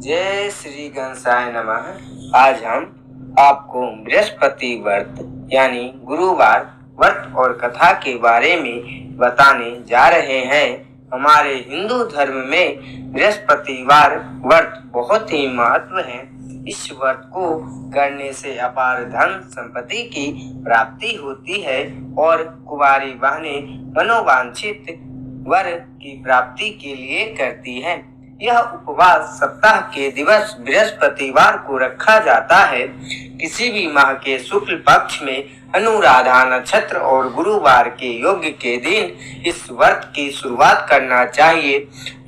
जय श्री गणेशाय नमः। आज हम आपको बृहस्पति व्रत यानी गुरुवार व्रत और कथा के बारे में बताने जा रहे हैं। हमारे हिंदू धर्म में बृहस्पतिवार व्रत बहुत ही महत्व है। इस व्रत को करने से अपार धन संपत्ति की प्राप्ति होती है और कुंवारी बहनें मनोवांछित वर की प्राप्ति के लिए करती हैं। यह उपवास सप्ताह के दिवस बृहस्पतिवार को रखा जाता है। किसी भी माह के शुक्ल पक्ष में अनुराधा नक्षत्र और गुरुवार के योग के दिन इस व्रत की शुरुआत करना चाहिए।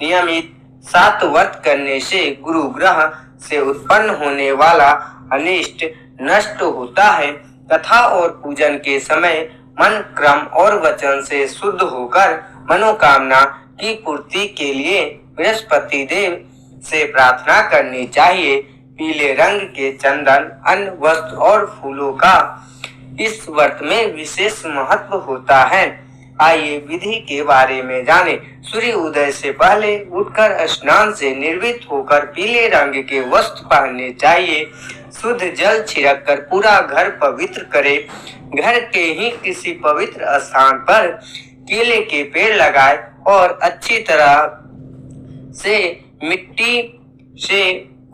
नियमित 7 व्रत करने से गुरु ग्रह से उत्पन्न होने वाला अनिष्ट नष्ट होता है। कथा और पूजन के समय मन क्रम और वचन से शुद्ध होकर मनोकामना की पूर्ति के लिए बृहस्पति देव से प्रार्थना करनी चाहिए। पीले रंग के चंदन, अन्न, वस्त्र और फूलों का इस व्रत में विशेष महत्व होता है। आइए विधि के बारे में जानें। सूर्य उदय से पहले उठकर स्नान से निर्वृत होकर पीले रंग के वस्त्र पहनने चाहिए। शुद्ध जल छिड़क कर पूरा घर पवित्र करें। घर के ही किसी पवित्र स्थान पर केले के पेड़ लगाए और अच्छी तरह से मिट्टी से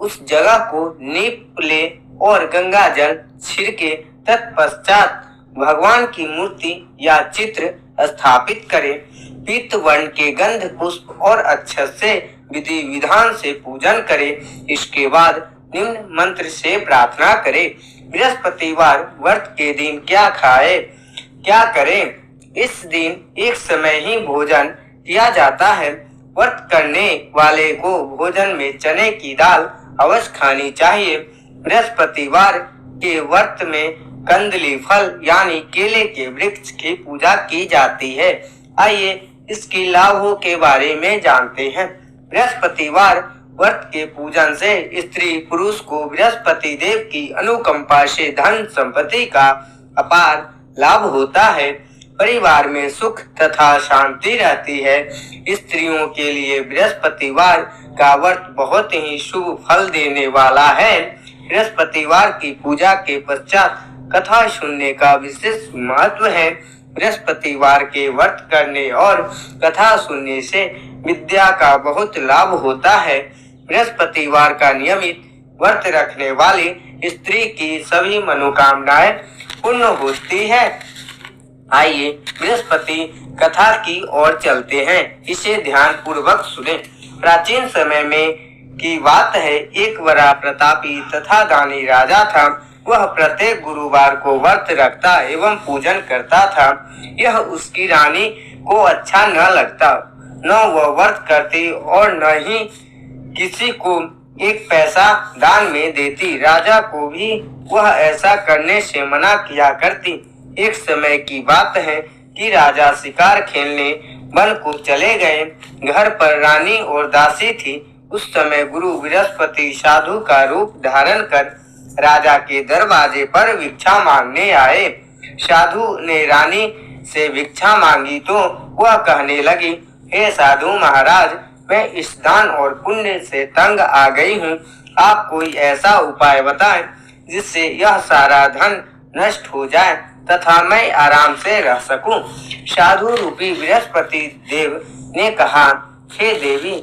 उस जगह को नीप ले और गंगा जल छिड़के। तत्पश्चात भगवान की मूर्ति या चित्र स्थापित करें। पीत वर्ण के गंध पुष्प और अक्षत से विधि विधान से पूजन करें। इसके बाद निम्न मंत्र से प्रार्थना करें। बृहस्पतिवार व्रत के दिन क्या खाए, क्या करें? इस दिन एक समय ही भोजन किया जाता है। व्रत करने वाले को भोजन में चने की दाल अवश्य खानी चाहिए। बृहस्पतिवार के व्रत में कंदली फल यानी केले के वृक्ष की पूजा की जाती है। आइए इसके लाभों के बारे में जानते हैं। बृहस्पतिवार व्रत के पूजन से स्त्री पुरुष को बृहस्पति देव की अनुकंपा से धन संपत्ति का अपार लाभ होता है। परिवार में सुख तथा शांति रहती है। स्त्रियों के लिए बृहस्पतिवार का व्रत बहुत ही शुभ फल देने वाला है। बृहस्पतिवार की पूजा के पश्चात कथा सुनने का विशेष महत्व है। बृहस्पतिवार के व्रत करने और कथा सुनने से विद्या का बहुत लाभ होता है। बृहस्पतिवार का नियमित व्रत रखने वाली स्त्री की सभी मनोकामनाएं पूर्ण होती है। आइए बृहस्पति कथा की ओर चलते हैं। इसे ध्यान पूर्वक सुने। प्राचीन समय में की बात है, एक बड़ा प्रतापी तथा दानी राजा था। वह प्रत्येक गुरुवार को व्रत रखता एवं पूजन करता था। यह उसकी रानी को अच्छा न लगता। न वह व्रत करती और न ही किसी को एक पैसा दान में देती। राजा को भी वह ऐसा करने से मना किया करती। एक समय की बात है कि राजा शिकार खेलने वन को चले गए। घर पर रानी और दासी थी। उस समय गुरु बृहस्पति साधु का रूप धारण कर राजा के दरवाजे पर भिक्षा मांगने आए। साधु ने रानी से भिक्षा मांगी तो वह कहने लगी, हे साधु महाराज, मैं इस दान और पुण्य से तंग आ गई हूँ। आप कोई ऐसा उपाय बताएं जिससे यह सारा धन नष्ट हो जाए तथा मैं आराम से रह सकूं। साधु रूपी बृहस्पति देव ने कहा, हे देवी,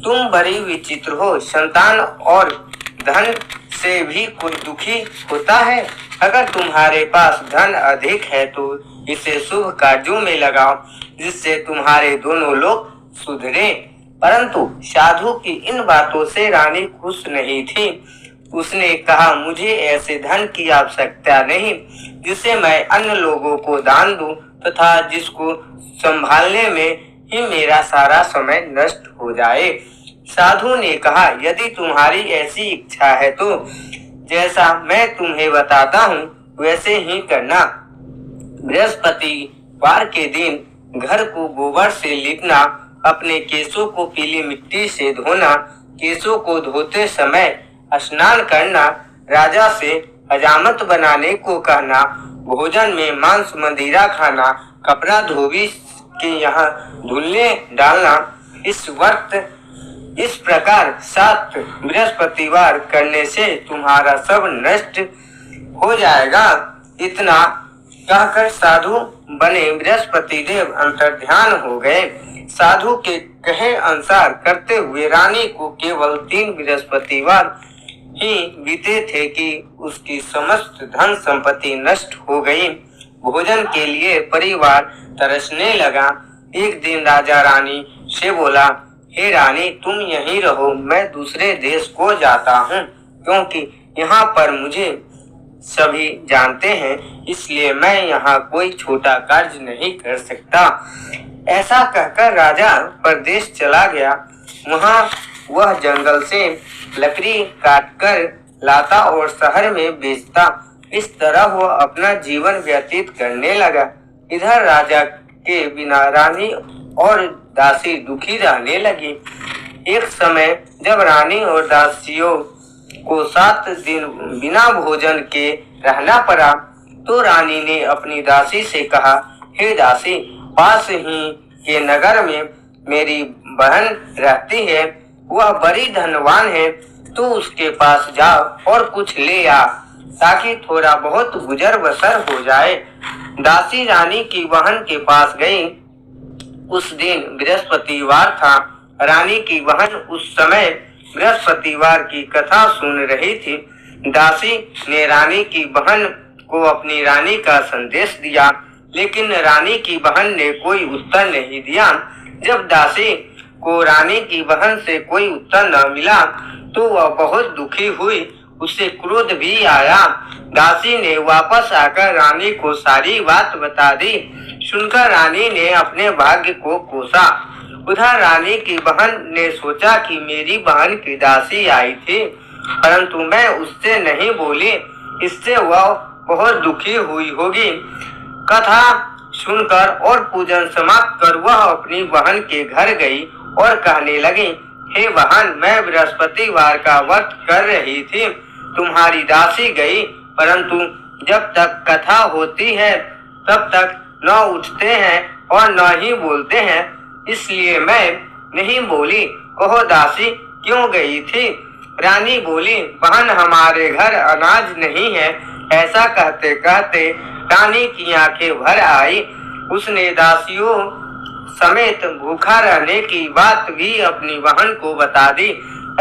तुम बड़ी विचित्र हो। संतान और धन से भी कोई दुखी होता है। अगर तुम्हारे पास धन अधिक है तो इसे शुभ कार्यों में लगाओ जिससे तुम्हारे दोनों लोग सुधरे। परंतु साधु की इन बातों से रानी खुश नहीं थी। उसने कहा, मुझे ऐसे धन की आवश्यकता नहीं जिसे मैं अन्य लोगों को दान दूं तथा जिसको संभालने में ही मेरा सारा समय नष्ट हो जाए। साधु ने कहा, यदि तुम्हारी ऐसी इच्छा है तो जैसा मैं तुम्हें बताता हूँ वैसे ही करना। बृहस्पतिवार के दिन घर को गोबर से लीपना, अपने केशों को पीली मिट्टी से धोना, केशों को धोते समय स्नान करना, राजा से हजामत बनाने को कहना, भोजन में मांस मदिरा खाना, कपड़ा धोबी के यहाँ धुलने डालना। इस व्रत इस प्रकार 7 बृहस्पतिवार करने से तुम्हारा सब नष्ट हो जाएगा। इतना कहकर साधु बने बृहस्पति देव अंतर्ध्यान हो गए। साधु के कहे अनुसार करते हुए रानी को केवल 3 बृहस्पतिवार ही बीते थे कि उसकी समस्त धन संपत्ति नष्ट हो गई। भोजन के लिए परिवार तरसने लगा। एक दिन राजा रानी से बोला, हे रानी, तुम यहीं रहो, मैं दूसरे देश को जाता हूँ, क्योंकि यहाँ पर मुझे सभी जानते हैं, इसलिए मैं यहाँ कोई छोटा कार्य नहीं कर सकता। ऐसा कहकर राजा परदेश चला गया। वहाँ वह जंगल से लकड़ी काटकर लाता और शहर में बेचता। इस तरह वह अपना जीवन व्यतीत करने लगा। इधर राजा के बिना रानी और दासी दुखी रहने लगी। एक समय जब रानी और दासियों को 7 दिन बिना भोजन के रहना पड़ा, तो रानी ने अपनी दासी से कहा, हे दासी, पास ही के नगर में मेरी बहन रहती है, वह बड़ी धनवान है, तू उसके पास जाओ और कुछ ले आ, ताकि थोड़ा बहुत गुजर बसर हो जाए। दासी रानी की बहन के पास गई। उस दिन बृहस्पतिवार था। रानी की बहन उस समय बृहस्पतिवार की कथा सुन रही थी। दासी ने रानी की बहन को अपनी रानी का संदेश दिया, लेकिन रानी की बहन ने कोई उत्तर नहीं दिया। जब दासी को रानी की बहन से कोई उत्तर न मिला, तो वह बहुत दुखी हुई। उसे क्रोध भी आया। दासी ने वापस आकर रानी को सारी बात बता दी। सुनकर रानी ने अपने भाग्य को कोसा। उधर रानी की बहन ने सोचा कि मेरी बहन की दासी आई थी, परंतु मैं उससे नहीं बोली, इससे वह बहुत दुखी हुई होगी। कथा सुनकर और पूजन समाप्त कर वह अपनी बहन के घर गई और कहने लगी, हे बहन, मैं बृहस्पतिवार का व्रत कर रही थी, तुम्हारी दासी गई, परंतु जब तक कथा होती है तब तक न उठते हैं और न ही बोलते हैं, इसलिए मैं नहीं बोली। कहो दासी क्यों गई थी? रानी बोली, बहन, हमारे घर अनाज नहीं है। ऐसा कहते कहते रानी की आंखें भर आई। उसने दासियों समेत भूखा रहने की बात भी अपनी बहन को बता दी।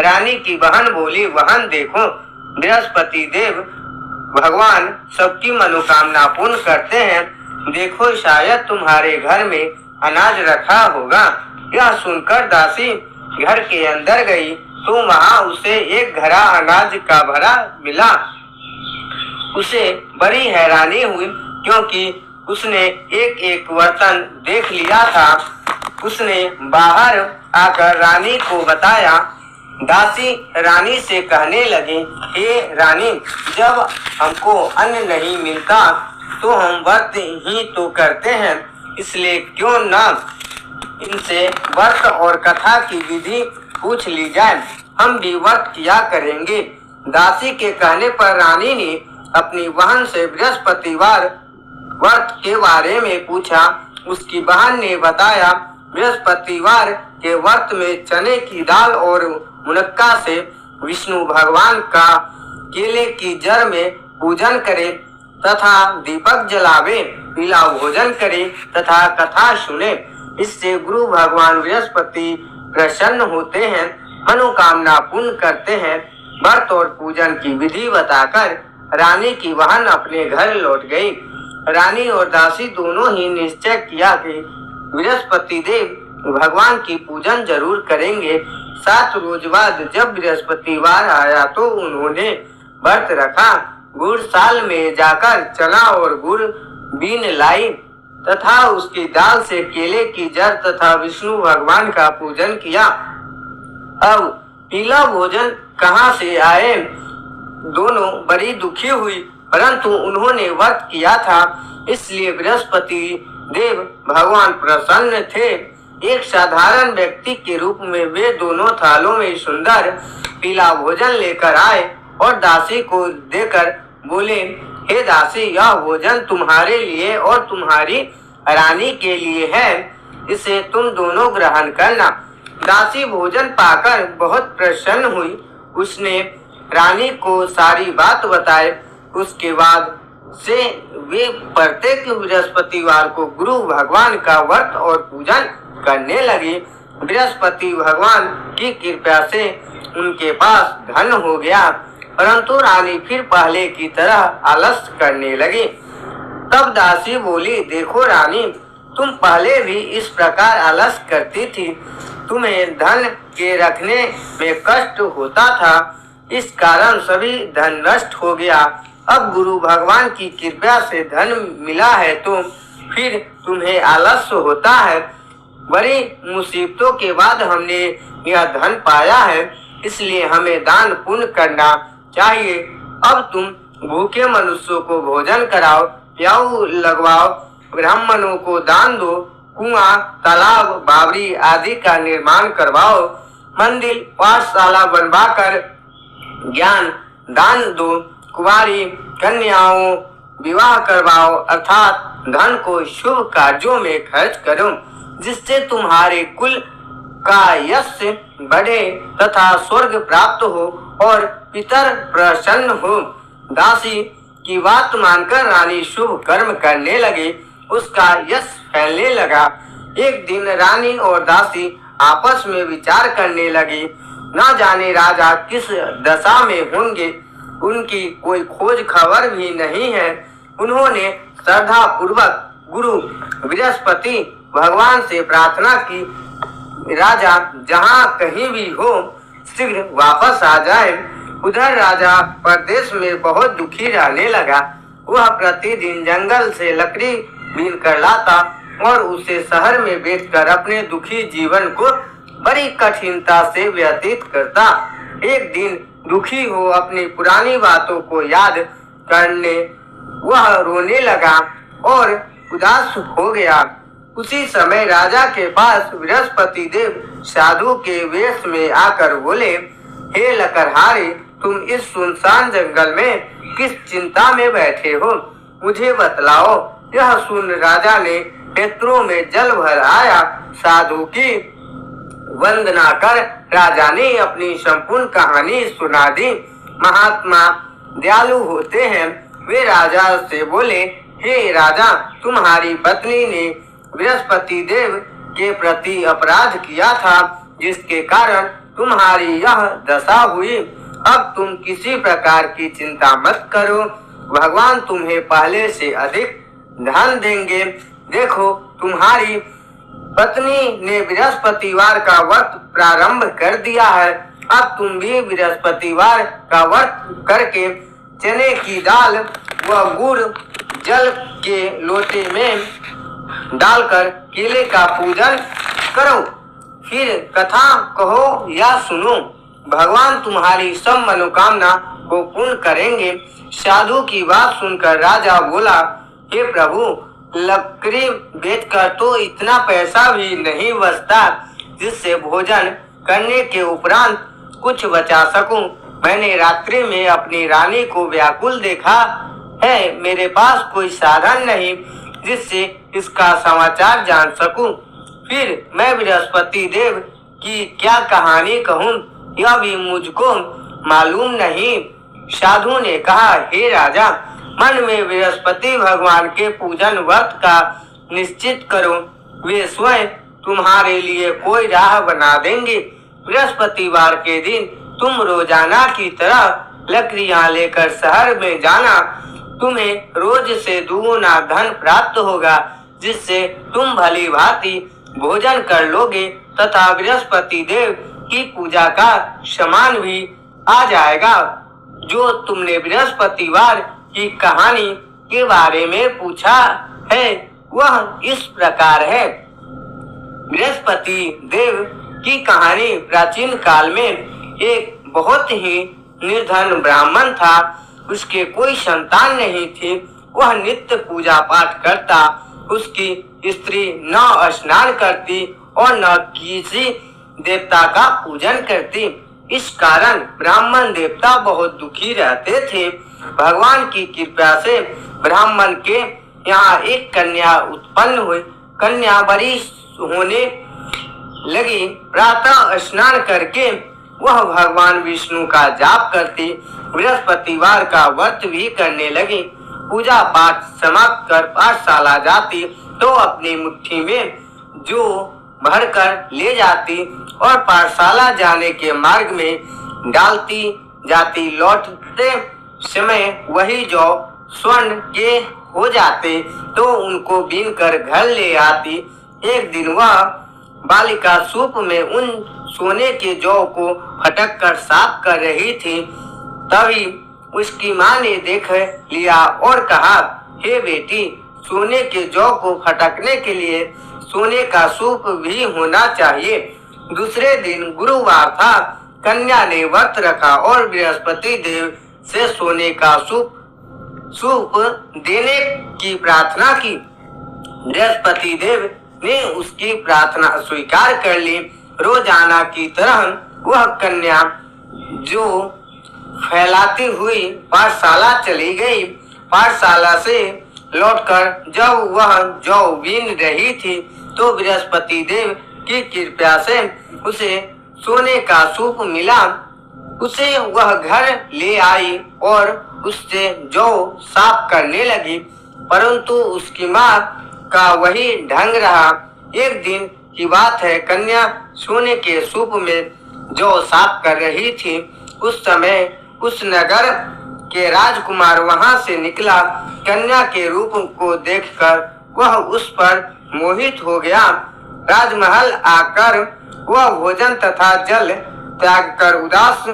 रानी की बहन बोली, बहन देखो, बृहस्पति देव भगवान सबकी मनोकामना पूर्ण करते हैं। देखो, शायद तुम्हारे घर में अनाज रखा होगा। यह सुनकर दासी घर के अंदर गई तो वहाँ उसे एक घड़ा अनाज का भरा मिला। उसे बड़ी हैरानी हुई, क्योंकि उसने एक एक बर्तन देख लिया था। उसने बाहर आकर रानी को बताया। दासी रानी से कहने लगी, हे रानी, जब हमको अन्न नहीं मिलता तो हम व्रत ही तो करते हैं, इसलिए क्यों न इनसे व्रत और कथा की विधि पूछ ली जाए, हम भी व्रत किया करेंगे। दासी के कहने पर रानी ने अपनी बहन से बृहस्पतिवार व्रत के बारे में पूछा। उसकी बहन ने बताया, बृहस्पतिवार के व्रत में चने की दाल और मुनक्का से विष्णु भगवान का केले की जड़ में पूजन करे तथा दीपक जलावे, पीला भोजन करे तथा कथा सुने। इससे गुरु भगवान बृहस्पति प्रसन्न होते हैं, मनोकामना पूर्ण करते हैं। व्रत और पूजन की विधि बताकर रानी की बहन अपने घर लौट गई। रानी और दासी दोनों ही निश्चय किया कि बृहस्पति देव भगवान की पूजन जरूर करेंगे। 7 रोज बाद जब बृहस्पतिवार आया तो उन्होंने व्रत रखा। गुड़ साल में जाकर चना और गुड़ बीन लाई तथा उसकी दाल से केले की जड़ तथा विष्णु भगवान का पूजन किया। अब पीला भोजन कहाँ से आए? दोनों बड़ी दुखी हुई, परंतु उन्होंने व्रत किया था, इसलिए बृहस्पति देव भगवान प्रसन्न थे। एक साधारण व्यक्ति के रूप में वे दोनों थालों में सुंदर पीला भोजन लेकर आए और दासी को देकर बोले, हे दासी, यह भोजन तुम्हारे लिए और तुम्हारी रानी के लिए है, इसे तुम दोनों ग्रहण करना। दासी भोजन पाकर बहुत प्रसन्न हुई। उसने रानी को सारी बात बताई। उसके बाद से वे प्रत्येक बृहस्पतिवार को गुरु भगवान का व्रत और पूजन करने लगी। बृहस्पति भगवान की कृपा से उनके पास धन हो गया, परंतु रानी फिर पहले की तरह आलस करने लगी। तब दासी बोली, देखो रानी, तुम पहले भी इस प्रकार आलस करती थी। तुम्हें धन के रखने में कष्ट होता था, इस कारण सभी धन नष्ट हो गया। अब गुरु भगवान की कृपा से धन मिला है तो फिर तुम्हें आलस होता है। बड़ी मुसीबतों के बाद हमने यह धन पाया है, इसलिए हमें दान पुण्य करना चाहिए। अब तुम भूखे मनुष्यों को भोजन कराओ, प्याऊ लगवाओ, ब्राह्मणों को दान दो, कुआं, तालाब, बावड़ी आदि का निर्माण करवाओ, मंदिर, पाठशाला बनवाकर ज्ञान दान दो, कुंवारी कन्याओं विवाह करवाओ, अर्थात धन को शुभ कार्यों में खर्च करो, जिससे तुम्हारे कुल का यश बढ़े तथा स्वर्ग प्राप्त हो और पितर प्रसन्न हो। दासी की बात मानकर रानी शुभ कर्म करने लगी। उसका यश फैलने लगा। एक दिन रानी और दासी आपस में विचार करने लगी। न जाने राजा किस दशा में होंगे, उनकी कोई खोज खबर भी नहीं है। उन्होंने श्रद्धा पूर्वक गुरु बृहस्पति भगवान से प्रार्थना की, राजा जहाँ कहीं भी हो शीघ्र वापस आ जाए। उधर राजा परदेश में बहुत दुखी रहने लगा। वह प्रतिदिन जंगल से लकड़ी बीन कर लाता और उसे शहर में बेचकर अपने दुखी जीवन को बड़ी कठिनता से व्यतीत करता। एक दिन दुखी हो अपनी पुरानी बातों को याद करने वह रोने लगा और उदास हो गया। उसी समय राजा के पास बृहस्पति देव साधु के वेश में आकर बोले, हे लकड़हारे, तुम इस सुनसान जंगल में किस चिंता में बैठे हो, मुझे बतलाओ। यह सुन राजा ने नेत्रों में जल भर आया। साधु की वंदना कर राजा ने अपनी संपूर्ण कहानी सुना दी। महात्मा दयालु होते हैं। वे राजा से बोले, हे राजा, तुम्हारी पत्नी ने बृहस्पति देव के प्रति अपराध किया था, जिसके कारण तुम्हारी यह दशा हुई। अब तुम किसी प्रकार की चिंता मत करो, भगवान तुम्हें पहले से अधिक धन देंगे। देखो, तुम्हारी पत्नी ने बृहस्पतिवार का व्रत प्रारंभ कर दिया है। अब तुम भी बृहस्पतिवार का व्रत करके चने की दाल व गुड़ जल के लोटे में डालकर केले का पूजन करो, फिर कथा कहो या सुनो। भगवान तुम्हारी सब मनोकामना को पूर्ण करेंगे। साधु की बात सुनकर राजा बोला, हे प्रभु, लकड़ी बेचकर तो इतना पैसा भी नहीं बचता जिससे भोजन करने के उपरांत कुछ बचा सकूं। मैंने रात्रि में अपनी रानी को व्याकुल देखा है। मेरे पास कोई साधन नहीं जिससे इसका समाचार जान सकूं। फिर मैं बृहस्पति देव की क्या कहानी कहूं, यह भी मुझको मालूम नहीं। साधु ने कहा, हे राजा, मन में बृहस्पति भगवान के पूजन व्रत का निश्चित करो। वे स्वयं तुम्हारे लिए कोई राह बना देंगे। बृहस्पतिवार के दिन तुम रोजाना की तरह लकड़ियां लेकर शहर में जाना। तुम्हें रोज से दुगुना धन प्राप्त होगा, जिससे तुम भली भांति भोजन कर लोगे तथा बृहस्पति देव की पूजा का सामान भी आ जाएगा। जो तुमने बृहस्पतिवार की कहानी के बारे में पूछा है वह इस प्रकार है। बृहस्पति देव की कहानी प्राचीन काल में एक बहुत ही निर्धन ब्राह्मण था। उसके कोई संतान नहीं थी। वह नित्य पूजा पाठ करता। उसकी स्त्री न स्नान करती और न किसी देवता का पूजन करती। इस कारण ब्राह्मण देवता बहुत दुखी रहते थे। भगवान की कृपा से ब्राह्मण के यहाँ एक कन्या उत्पन्न हुई। कन्या बड़ी होने लगी। प्रातः स्नान करके वह भगवान विष्णु का जाप करती, बृहस्पतिवार का व्रत भी करने लगी। पूजा पाठ समाप्त कर पाठशाला जाती तो अपनी मुट्ठी में जौ भरकर ले जाती और पाठशाला जाने के मार्ग में डालती जाती। लौटते समय वही जौ स्वर्ण के हो जाते तो उनको बीन कर घर ले आती। एक दिन वह बालिका सूप में उन सोने के जौ को फटक कर साफ कर रही थी, तभी उसकी माँ ने देख लिया और कहा, हे बेटी, सोने के जौ को फटकने के लिए सोने का सूप भी होना चाहिए। दूसरे दिन गुरुवार था। कन्या ने व्रत रखा और बृहस्पति देव से सोने का सूप देने की प्रार्थना की। बृहस्पति देव ने उसकी प्रार्थना स्वीकार कर ली। रोजाना की तरह वह कन्या जो फैलाती हुई पाठशाला चली गई। पाठशाला से लौटकर जब वह जौ बीन रही थी तो बृहस्पति देव की कृपा से उसे सोने का सूप मिला। उसे वह घर ले आई और उससे जौ साफ करने लगी, परंतु उसकी माँ का वही ढंग रहा। एक दिन की बात है, कन्या सोने के सूप में जौ साफ कर रही थी। उस समय उस नगर के राजकुमार वहां से निकला। कन्या के रूप को देखकर वह उस पर मोहित हो गया। राजमहल आकर वह भोजन तथा जल त्याग कर उदास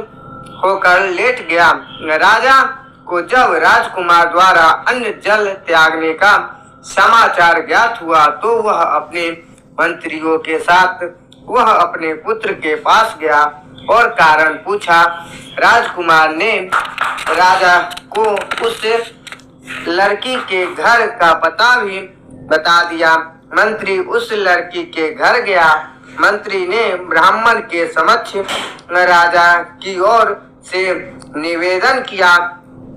होकर लेट गया। राजा को जब राजकुमार द्वारा अन्न जल त्यागने का समाचार ज्ञात हुआ तो वह अपने मंत्रियों के साथ वह अपने पुत्र के पास गया और कारण पूछा। राजकुमार ने राजा को उस लड़की के घर का पता भी बता दिया। मंत्री उस लड़की के घर गया। मंत्री ने ब्राह्मण के समक्ष राजा की ओर से निवेदन किया।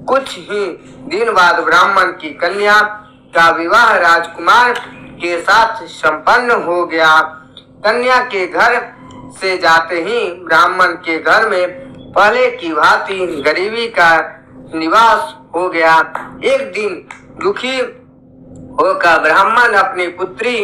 कुछ ही दिन बाद ब्राह्मण की कन्या का विवाह राजकुमार के साथ संपन्न हो गया। कन्या के घर से जाते ही ब्राह्मण के घर में पहले की भांति गरीबी का निवास हो गया। एक दिन दुखी होकर ब्राह्मण अपनी पुत्री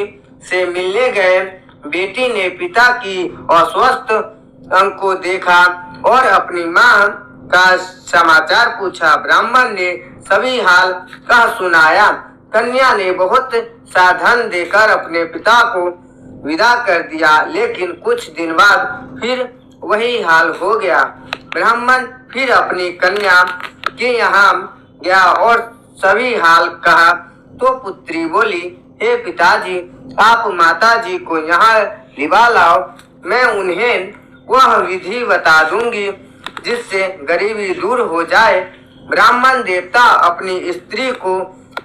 से मिलने गए। बेटी ने पिता की अस्वस्थ अंग को देखा और अपनी मां का समाचार पूछा। ब्राह्मण ने सभी हाल कह सुनाया। कन्या ने बहुत सा धन देकर अपने पिता को विदा कर दिया, लेकिन कुछ दिन बाद फिर वही हाल हो गया। ब्राह्मण फिर अपनी कन्या के यहाँ गया और सभी हाल कहा तो पुत्री बोली, हे पिताजी, आप माताजी को यहाँ लिवा लाओ, मैं उन्हें वह विधि बता दूंगी जिससे गरीबी दूर हो जाए। ब्राह्मण देवता अपनी स्त्री को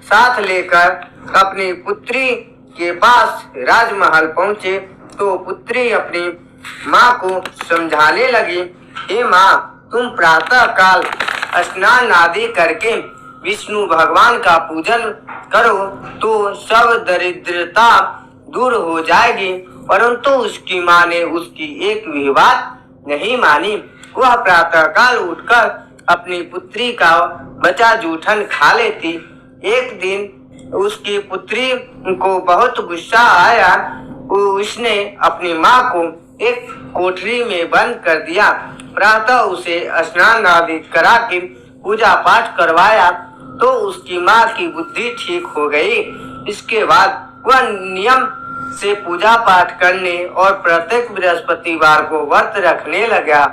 साथ लेकर अपनी पुत्री के पास राजमहल पहुँचे तो पुत्री अपनी माँ को समझाने लगी, हे माँ, तुम प्रातः काल स्नान आदि करके विष्णु भगवान का पूजन करो तो सब दरिद्रता दूर हो जाएगी। परंतु उसकी माँ ने उसकी एक भी बात नहीं मानी। वह प्रातः काल उठकर अपनी पुत्री का बचा जूठन खा लेती। एक दिन उसकी पुत्री को बहुत गुस्सा आया। उसने अपनी माँ को एक कोठरी में बंद कर दिया। प्रातः उसे स्नान आदि करा के पूजा पाठ करवाया तो उसकी माँ की बुद्धि ठीक हो गई। इसके बाद वह नियम से पूजा पाठ करने और प्रत्येक बृहस्पतिवार को व्रत रखने लगा।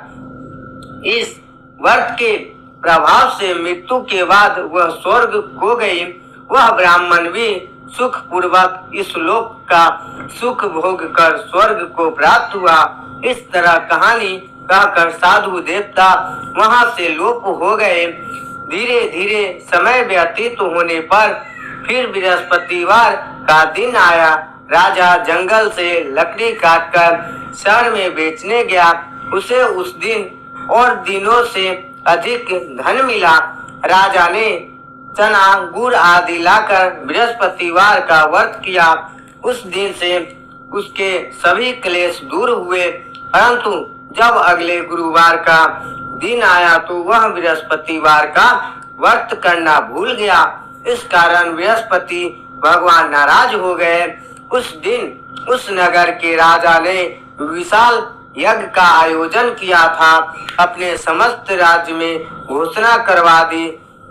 इस व्रत के प्रभाव से मृत्यु के बाद वह स्वर्ग को गई। वह ब्राह्मण भी सुख पूर्वक इस लोक का सुख भोग कर स्वर्ग को प्राप्त हुआ। इस तरह कहानी कहकर साधु देवता वहां से लोप हो गए। धीरे धीरे समय व्यतीत होने पर फिर बृहस्पतिवार का दिन आया। राजा जंगल से लकड़ी काटकर शहर में बेचने गया। उसे उस दिन और दिनों से अधिक धन मिला। राजा ने चना गुड़ आदि लाकर बृहस्पतिवार का व्रत किया। उस दिन से उसके सभी क्लेश दूर हुए। परंतु जब अगले गुरुवार का दिन आया तो वह बृहस्पतिवार का व्रत करना भूल गया। इस कारण बृहस्पति भगवान नाराज हो गए। उस दिन उस नगर के राजा ने विशाल यज्ञ का आयोजन किया था। अपने समस्त राज्य में घोषणा करवा दी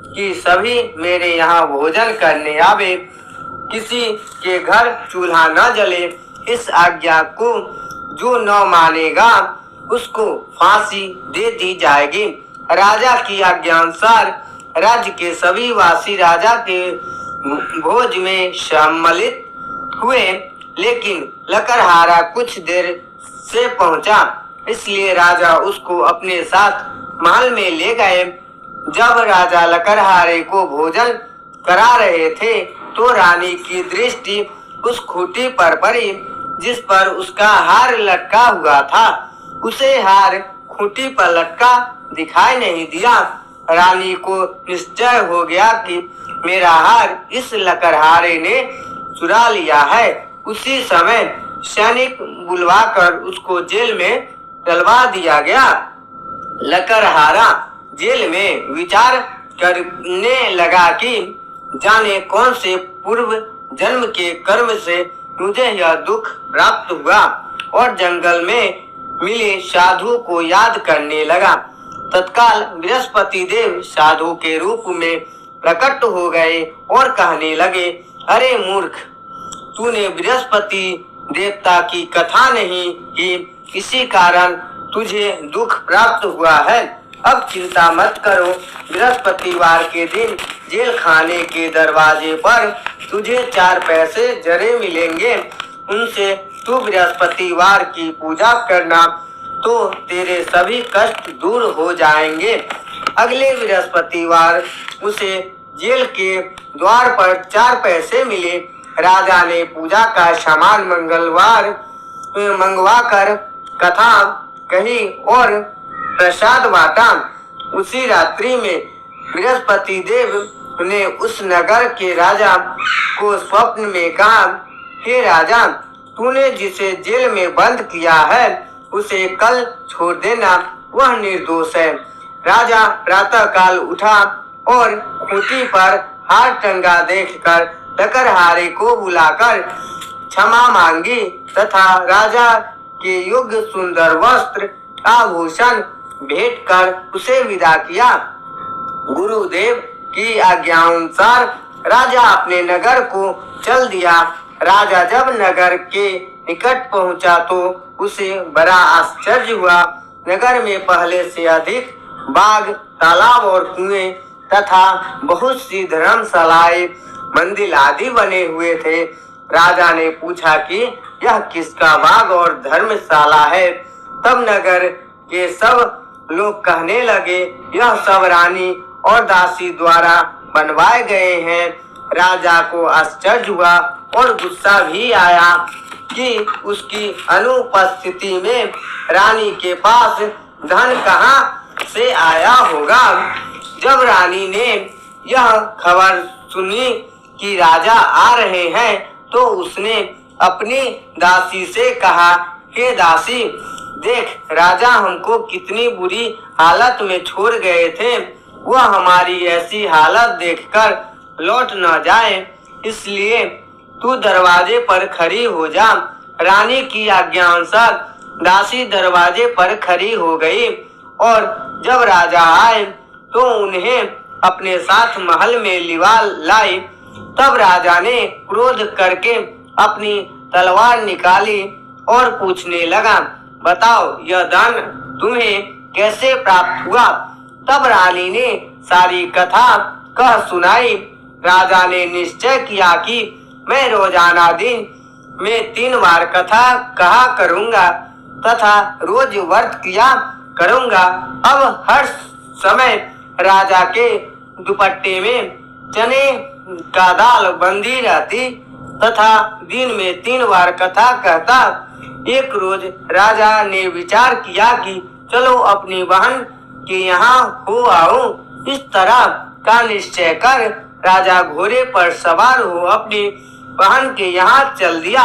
कि सभी मेरे यहाँ भोजन करने आवे, किसी के घर चूल्हा न जले। इस आज्ञा को जो न मानेगा उसको फांसी दे दी जाएगी। राजा की आज्ञा अनुसार राज्य के सभी वासी राजा के भोज में सम्मिलित हुए, लेकिन लकड़हारा कुछ देर से पहुंचा, इसलिए राजा उसको अपने साथ महल में ले गए। जब राजा लकड़हारे को भोजन करा रहे थे तो रानी की दृष्टि उस खूंटी पर पड़ी जिस पर उसका हार लटका हुआ था। उसे हार खूंटी पर लटका दिखाई नहीं दिया। रानी को निश्चय हो गया कि मेरा हार इस लकड़हारे ने चुरा लिया है। उसी समय सैनिक बुलवाकर उसको जेल में डलवा दिया गया। लकड़हारा जेल में विचार करने लगा कि जाने कौन से पूर्व जन्म के कर्म से मुझे यह दुख प्राप्त हुआ, और जंगल में मिले साधु को याद करने लगा। तत्काल बृहस्पति देव साधु के रूप में प्रकट हो गए और कहने लगे, अरे मूर्ख, तूने बृहस्पति देवता की कथा नहीं की, इसी कारण तुझे दुख प्राप्त हुआ है। अब चिंता मत करो, बृहस्पतिवार के दिन जेल खाने के दरवाजे पर तुझे 4 पैसे जरे मिलेंगे। उनसे तू बृहस्पतिवार की पूजा करना तो तेरे सभी कष्ट दूर हो जाएंगे। अगले बृहस्पतिवार उसे जेल के द्वार पर 4 पैसे मिले। राजा ने पूजा का सामान मंगवाकर कथा कही और प्रसाद बांटा। उसी रात्रि में बृहस्पति देव ने उस नगर के राजा को स्वप्न में कहा, हे राजा, तूने जिसे जेल में बंद किया है उसे कल छोड़ देना, वह निर्दोष है। राजा प्रातःकाल उठा और खूंटी पर हार टंगा देखकर लकड़हारे को बुलाकर क्षमा मांगी तथा राजा के योग्य सुंदर वस्त्र आभूषण भेंट कर उसे विदा किया। गुरुदेव की आज्ञानुसार राजा अपने नगर को चल दिया। राजा जब नगर के निकट पहुंचा तो उसे बड़ा आश्चर्य हुआ। नगर में पहले से अधिक बाग, तालाब और कुएं तथा बहुत सी धर्मशालाएं, मंदिर आदि बने हुए थे। राजा ने पूछा कि यह किसका बाग और धर्मशाला है। तब नगर के सब लोग कहने लगे, यह सब रानी और दासी द्वारा बनवाए गए हैं। राजा को आश्चर्य हुआ और गुस्सा भी आया कि उसकी अनुपस्थिति में रानी के पास धन कहाँ से आया होगा। जब रानी ने यह खबर सुनी कि राजा आ रहे हैं तो उसने अपनी दासी से कहा, हे दासी, देख, राजा हमको कितनी बुरी हालत में छोड़ गए थे। वह हमारी ऐसी हालत देखकर लौट न जाए, इसलिए तू दरवाजे पर खड़ी हो जा। रानी की आज्ञा अनुसार दासी दरवाजे पर खड़ी हो गई और जब राजा आए तो उन्हें अपने साथ महल में लिवा लाई। तब राजा ने क्रोध करके अपनी तलवार निकाली और पूछने लगा, बताओ, यह धन तुम्हें कैसे प्राप्त हुआ। तब रानी ने सारी कथा कह सुनाई। राजा ने निश्चय किया कि मैं रोजाना दिन में 3 बार कथा कहा करूंगा तथा रोज व्रत किया करूंगा। अब हर समय राजा के दुपट्टे में चने का दाल बंधी रहती तथा दिन में 3 बार कथा कहता। एक रोज राजा ने विचार किया कि चलो अपनी बहन के यहाँ हो आऊं। इस तरह का निश्चय कर राजा घोड़े पर सवार हो अपनी बहन के यहाँ चल दिया।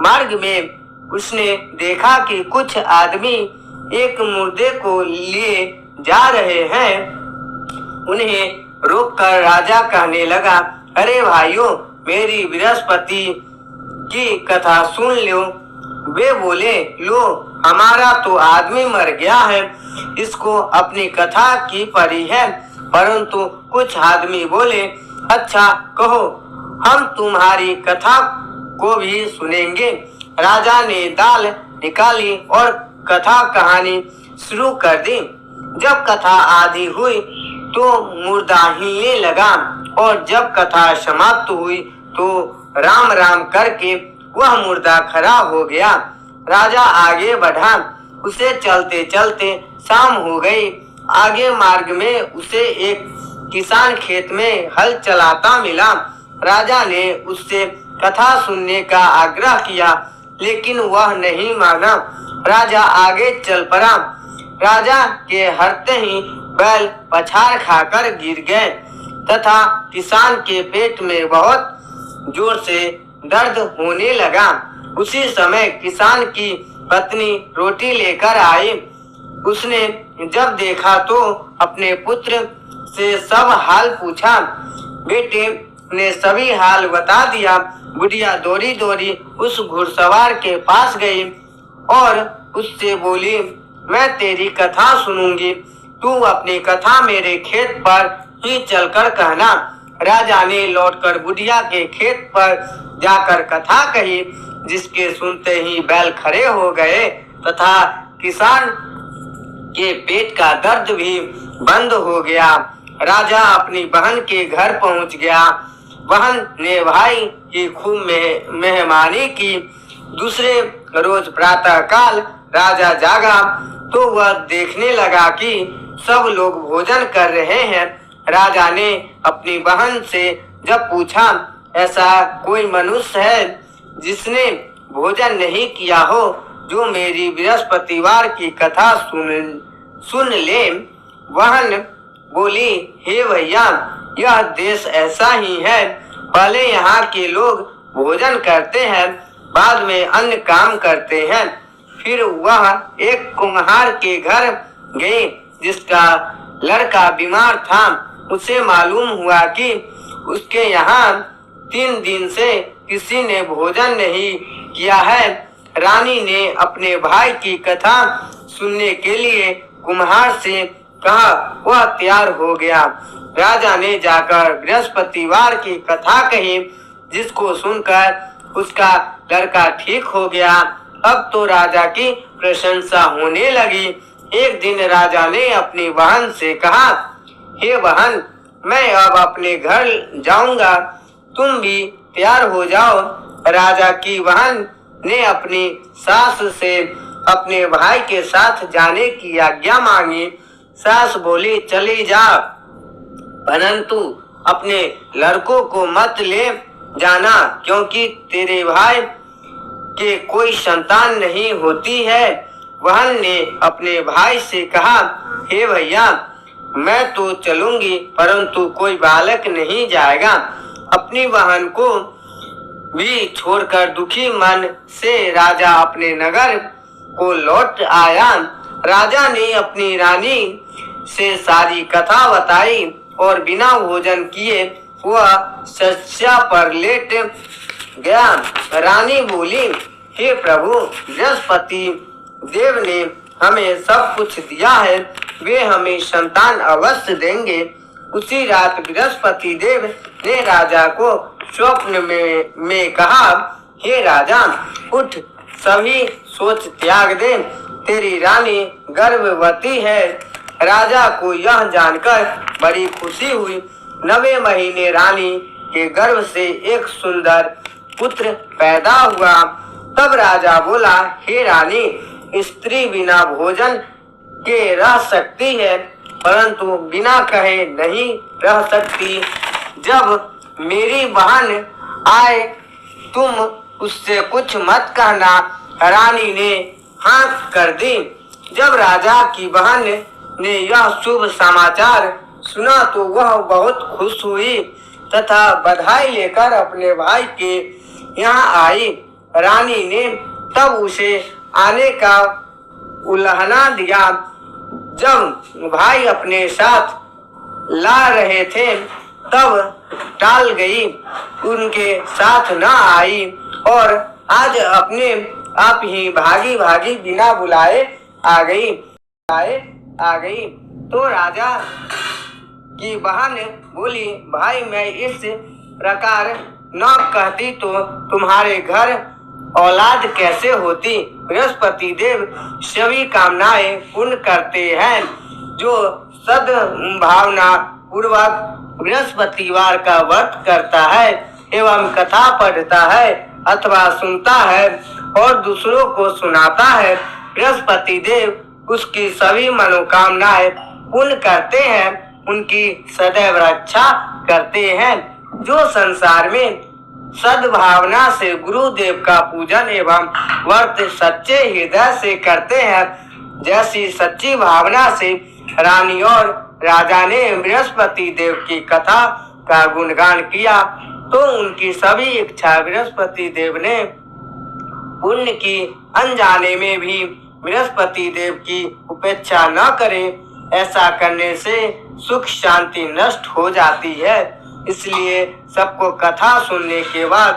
मार्ग में उसने देखा कि कुछ आदमी एक मुर्दे को लिए जा रहे हैं। उन्हें रोककर राजा कहने लगा, अरे भाइयों, मेरी बृहस्पति की कथा सुन लो। वे बोले, लो, हमारा तो आदमी मर गया है, इसको अपनी कथा की पड़ी है। परंतु कुछ आदमी बोले, अच्छा कहो, हम तुम्हारी कथा को भी सुनेंगे। राजा ने दाल निकाली और कथा कहानी शुरू कर दी। जब कथा आधी हुई तो मुर्दा हिलने लगा और जब कथा समाप्त हुई तो राम राम करके वह मुर्दा खड़ा हो गया। राजा आगे बढ़ा। उसे चलते चलते शाम हो गई। आगे मार्ग में उसे एक किसान खेत में हल चलाता मिला। राजा ने उससे कथा सुनने का आग्रह किया, लेकिन वह नहीं माना। राजा आगे चल पड़ा। राजा के हरते ही बैल पछाड़ खाकर गिर गए तथा किसान के पेट में बहुत जोर से दर्द होने लगा। उसी समय किसान की पत्नी रोटी लेकर आई। उसने जब देखा तो अपने पुत्र से सब हाल पूछा। बेटे ने सभी हाल बता दिया। बुढ़िया दौड़ी दौड़ी उस घुड़सवार के पास गई और उससे बोली, मैं तेरी कथा सुनूंगी, तू अपनी कथा मेरे खेत पर ही चलकर कहना। राजा ने लौटकर बुढ़िया के खेत पर जाकर कथा कही, जिसके सुनते ही बैल खड़े हो गए तथा किसान के पेट का दर्द भी बंद हो गया। राजा अपनी बहन के घर पहुंच गया। बहन ने भाई की खूब मेहमानी की। दूसरे रोज प्रातः काल राजा जागा तो वह देखने लगा कि सब लोग भोजन कर रहे हैं। राजा ने अपनी बहन से जब पूछा, ऐसा कोई मनुष्य है जिसने भोजन नहीं किया हो, जो मेरी बृहस्पतिवार की कथा सुन ले? बहन बोली, हे भैया, यह देश ऐसा ही है। पहले यहाँ के लोग भोजन करते हैं, बाद में अन्य काम करते हैं। फिर वह एक कुम्हार के घर गई जिसका लड़का बीमार था। उसे मालूम हुआ कि उसके यहाँ 3 दिन से किसी ने भोजन नहीं किया है। रानी ने अपने भाई की कथा सुनने के लिए कुम्हार से कहा। वह तैयार हो गया। राजा ने जाकर बृहस्पतिवार की कथा कही, जिसको सुनकर उसका लड़का ठीक हो गया। अब तो राजा की प्रशंसा होने लगी। एक दिन राजा ने अपनी बहन से कहा, हे बहन, मैं अब अपने घर जाऊंगा, तुम भी तैयार हो जाओ। राजा की बहन ने अपनी सास से अपने भाई के साथ जाने की आज्ञा मांगी। सास बोली, चली जा, परंतु अपने लड़कों को मत ले जाना, क्योंकि तेरे भाई के कोई संतान नहीं होती है। बहन ने अपने भाई से कहा, हे भैया, मैं तो चलूंगी, परंतु कोई बालक नहीं जाएगा। अपनी बहन को भी छोड़कर दुखी मन से राजा अपने नगर को लौट आया। राजा ने अपनी रानी से सारी कथा बताई और बिना भोजन किए वह शैया पर लेट गया। रानी बोली, हे प्रभु, बृहस्पति देव ने हमें सब कुछ दिया है, वे हमें संतान अवश्य देंगे। उसी रात बृहस्पति देव ने राजा को स्वप्न में कहा, हे राजा, उठ, सभी सोच त्याग दे, तेरी रानी गर्भवती है। राजा को यह जानकर बड़ी खुशी हुई। 9वें महीने रानी के गर्भ से एक सुंदर पुत्र पैदा हुआ। तब राजा बोला, हे रानी, स्त्री बिना भोजन के रह सकती है, परंतु बिना कहे नहीं रह सकती। जब मेरी बहन आए तुम उससे कुछ मत कहना। रानी ने हाँ कर दी। जब राजा की बहन ने यह शुभ समाचार सुना तो वह बहुत खुश हुई तथा बधाई लेकर अपने भाई के यहाँ आई। रानी ने तब उसे आने का उल्हाना दिया। जब भाई अपने साथ ला रहे थे तब टाल गई, उनके साथ न आई और आज अपने आप ही भागी भागी बिना बुलाए आ गई। तो राजा की बहन बोली, भाई मैं इस प्रकार न कहती तो तुम्हारे घर औलाद कैसे होती। बृहस्पति देव सभी कामनाएं पूर्ण करते हैं। जो सद्भावना पूर्वक बृहस्पतिवार का व्रत करता है एवं कथा पढ़ता है अथवा सुनता है और दूसरों को सुनाता है, बृहस्पति देव उसकी सभी मनोकामनाएं पूर्ण करते हैं, उनकी सदैव रक्षा करते हैं। जो संसार में सद्भावना से गुरुदेव का पूजन एवं व्रत सच्चे हृदय से करते हैं, जैसी सच्ची भावना से रानी और राजा ने बृहस्पति देव की कथा का गुणगान किया तो उनकी सभी इच्छा बृहस्पति देव ने पुण्य की। अनजाने में भी बृहस्पति देव की उपेक्षा न करें, ऐसा करने से सुख शांति नष्ट हो जाती है। इसलिए सबको कथा सुनने के बाद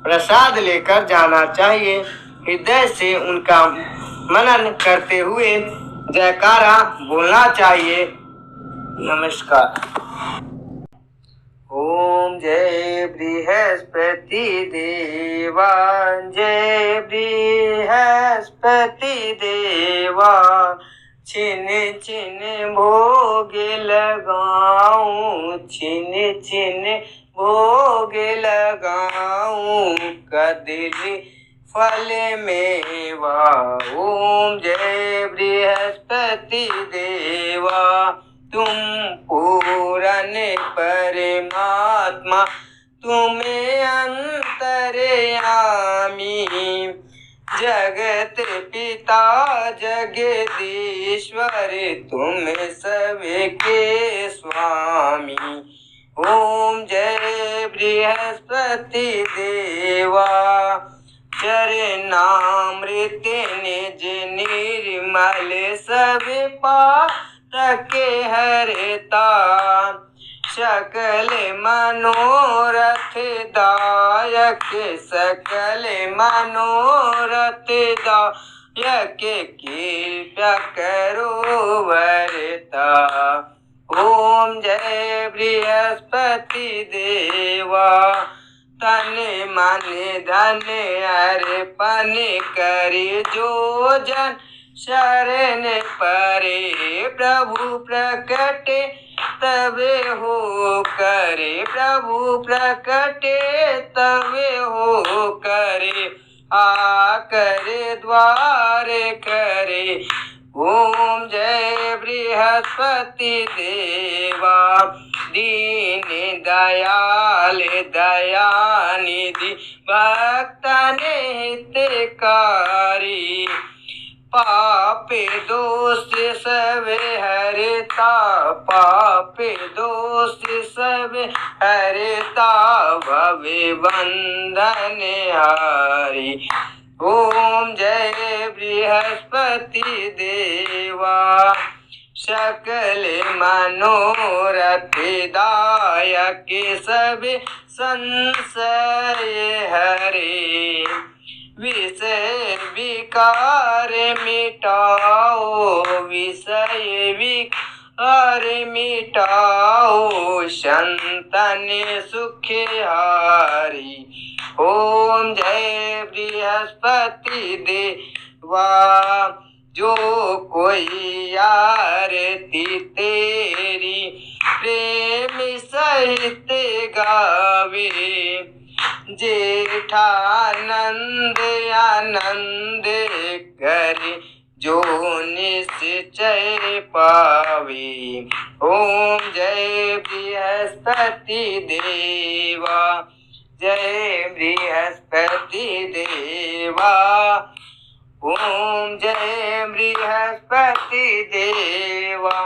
प्रसाद लेकर जाना चाहिए। हृदय से उनका मनन करते हुए जयकारा बोलना चाहिए। नमस्कार। ओम जय बृहस्पति देवा, जय बृहस्पति देवा, छिन छिन भोग लगाऊं, छिन छिन भोग लगाऊं, कदली फल मेवा। ओम जय बृहस्पति देवा, तुम पूरन परमात्मा, तुम्हें अंतर्यामी, जगत पिता जगदीश्वर, तुम सबके स्वामी। ओम जय बृहस्पति देवा, चरणामृत निज निर्मल सब पातक हरता, सकल मनोरथ दायक, सकल मनोरथ दायक, कृपा करो वरता। ओम जय बृहस्पति देवा, तन मन धन अर्पण करि जो जन शरण परे, प्रभु प्रकट तबे हो करे, प्रभु प्रकट तबे हो करे, आकर द्वार करे। ओम जय बृहस्पति देवा, दीन दयाल दयानिधि, भक्तन हितकारी, पाप दोष सब हरता, पाप दोष सब हरता, भव बंधन हारी। ओम जय बृहस्पति देवा, सकल मनोरथ दायक, सब संशय हरे, विषय विकार मिटाओ, विषय विकार मिटाओ, संतन सुखहारी। ओम जय बृहस्पति देवा, जो कोई आरती तेरी प्रेम सहित गावे, जेठानंद आनंद करे, जो निश्चय पावे। ओम जय बृहस्पति देवा, जय बृहस्पति देवा। ओम जय बृहस्पति देवा।